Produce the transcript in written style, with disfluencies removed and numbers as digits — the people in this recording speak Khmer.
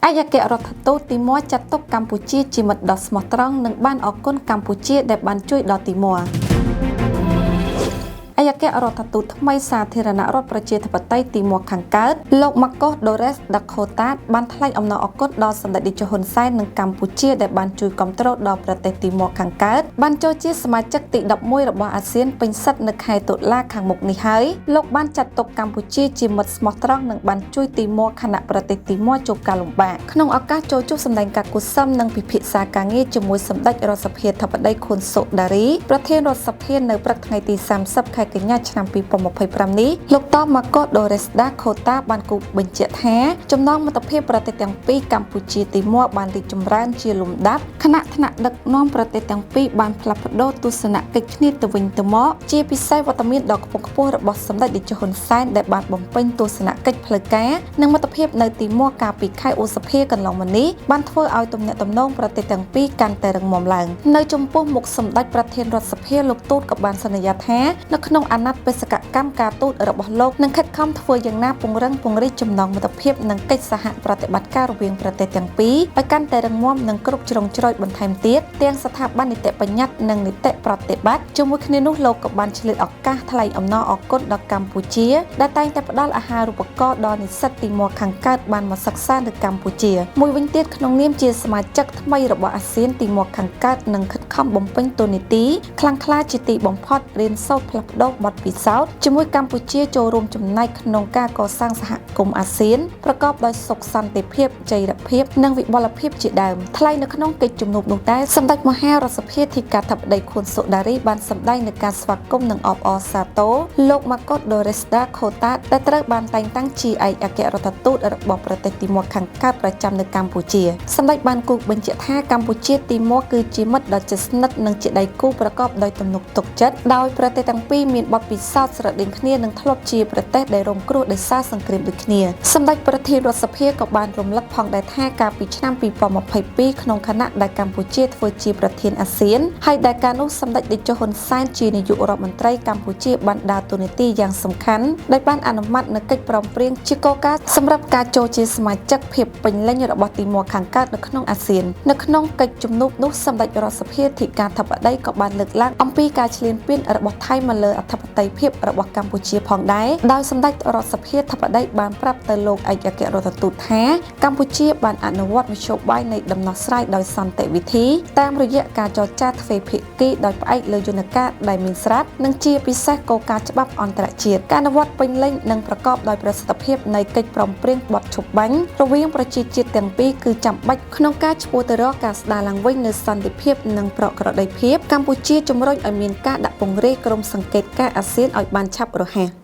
អាយគ្គរដ្ឋទូតទីមួយចាត់ទុកកម្ពុជាជាមិត្តដ៏ស្មោះត្រង់និងបានអរគុណកម្ពុជាដែលបានជួយដល់ទីមួយអាយគ្គរដ្ឋទូតថ្មីសាធារណរដ្ឋប្រជាធិបតេយ្យទីមួយខាងកើតលោកម៉ាកូស ដូរេស ដាខូតាបានថ្លែងអំណរអគុណដល់សម្ដេចនាយកហ៊ុនសែននិងកម្ពុជាដែលបានជួយគាំទ្រដល់ប្រទេសទីមួយខាងកើតបានចូលជាសមាជិកទី11របស់អាស៊ានពេញសិទ្ធិនៅខែតុលាខាងមុខនេះហើយលោកបានចាត់ទុកកម្ពុជាជាមិត្តស្មោះត្រង់និងបានជួយទីមួយខណៈប្រទេសទីមួយជួបការលំបាកក្នុងឱកាសចូលជួបសម្ដែងការកុសលនិងពិភាក្សាការងារជាមួយសម្ដេចរដ្ឋសភាធិបតីខុនសូដារីប្រធានរដ្ឋសភានៅព្រឹកថ្ងៃទី30ខែកញ្ញាឆ្នាំ2025នេះលោកតម៉ាកូស ដូរេស ដាខូតាបានគូបញ្ជាក់ថាចំណងមិត្តភាពប្រទេសទាំងពីរកម្ពុជាទីមួយបានរីកចម្រើនជាលំដាប់ខណៈថ្នាក់ដឹកនាំប្រទេសទាំងពីរបានផ្លាស់ប្ដូរទស្សនកិច្ចគ្នាទៅវិញទៅមកជាពិសេសវត្តមានដ៏ខ្ពង់ខ្ពស់របស់សម្ដេចនាយកហ៊ុនសែនដែលបានបំពេញទស្សនកិច្ចផ្លូវការនិងមិត្តភាពនៅទីមួយកាលពីខែឧសភាកន្លងមកនេះបានធ្វើឲ្យទំនាក់ទំនងប្រទេសទាំងពីរកាន់តែរឹងមាំឡើងនៅចំពោះមុខសម្ដេចប្រធានរដ្ឋសភាលោកទូតក៏បានសន្យាថានៅក្នុងអាណត្តិបេសកកម្មការទូតរបស់លោកនឹងខិតខំធ្វើយ៉ាងណាពង្រឹងពង្រីកចំណងមិត្តភាពនិងកិច្ចសហប្រតិបត្តិការរវាងប្រទេសទាំងពីរឲ្យកាន់តែរឹងមាំនិងគ្រប់ជ្រុងជ្រោយបន្ថែមទៀតទាំងស្ថាប័ននីតិបញ្ញត្តិនិងនីតិប្រតិបត្តិជាមួយគ្នានោះលោកក៏បានឆ្លៀតឱកាសថ្លែងអំណរអគុណដល់កម្ពុជាដែលតែងតែផ្ដល់អាហារូបករណ៍ដល់និស្សិតទីមួយខាងកើតបានមកសិក្សានៅកម្ពុជាមួយវិញទៀតក្នុងនាមជាសមាជិកថ្មីរបស់អាស៊ានទីមួយខាងកើតនឹងខិតខំបំពេញតួនាទីខ្លាំងក្លាជាទីបំផុតរៀនសូត្រផ្លាស់ប្ដូរបទពិសោធន៍ជាមួយកម្ពុជាចូលរួមចំណែកក្នុងការកសាងសហគមន៍អាស៊ានប្រកបដោយសុខសន្តិភាពចីរភាពនិងវិបុលភាពជាដើមថ្លែងនៅក្នុងកិច្ចជំនួបនោះដែរសម្ដេចមហារដ្ឋសភាធិការធិបតីខុនសូដារីបានសម្ដែងនៅការស្វាគមន៍និងអបអរសាទរលោកម៉ាកូស ដូរេស ដាខូតាដែលត្រូវបានតែងតាំងជាឯកអគ្គរដ្ឋទូតរបស់ប្រទេសទីមួយខាងកើតប្រចាំនៅកម្ពុជាសម្ដេចបានគូបញ្ជាក់ថាកម្ពុជាទីមួយគឺជាមិត្តដ៏ជិតស្និទ្ធនិងជាដៃគូប្រកបដោយទំនុកទុកចិត្តដោយប្រទេសទាំងពីរមានបទពិសោធន៍ស្រដៀងគ្នានិងធ្លាប់ជាប្រទេសដែលរងគ្រោះដោយសារសង្គ្រាមដូចគ្នាសម្ដេចប្រធានរដ្ឋសភាក៏បានរំលឹកផងដែរថាកាលពីឆ្នាំ2022ក្នុងខណៈដែលកម្ពុជាធ្វើជាប្រធានអាស៊ានហើយដែលកាលនោះសម្ដេចនាយកហ៊ុនសែនជានាយករដ្ឋមន្ត្រីកម្ពុជាបានដើរតួនាទីយ៉ាងសំខាន់ដោយបានអនុម័តនូវកិច្ចព្រមព្រៀងជាគោលការណ៍សម្រាប់ការចូលជាសមាជិកភាពពេញលេញរបស់ទីមួយខាងកើតនៅក្នុងអាស៊ាននៅក្នុងកិច្ចជំនួបនោះសម្ដេចរដ្ឋសភាធិការធិបតីក៏បានលើកឡើងអំពីការឈ្លានពានរបស់ថៃមកលើអធិបតេយ្យភាពរបស់កម្ពុជាផងដែរដោយសម្ដេចរដ្ឋសភាធិបតីបានប្រាប់ទៅលោកឯកអគ្គរដ្ឋទូតថាកម្ពុជាបានអនុវត្តមធ្យោបាយនៃដំណោះស្រាយដោយសន្តិវិធីតាមរយៈការចរចាទ្វេភាគីដោយផ្អែកលើយន្តការដែលមានស្រាប់និងជាពិសេសគោលការណ៍ច្បាប់អន្តរជាតិការអនុវត្តពេញលេញនិងប្រកបដោយប្រសិទ្ធភាពនៃកិច្ចព្រមព្រៀងបទឈប់បាញ់រវាងប្រជាជាតិទាំងពីរគឺចាំបាច់ក្នុងការឆ្ពោះទៅរកការស្ដារឡើងវិញនូវសន្តិភាពនិងប្រក្រតីភាពកម្ពុជាជំរុញឲ្យមានការដាក់ពង្រាយក្រុមសង្កេតការណ៍អាស៊ានឲ្យបានឆាប់រហ័ស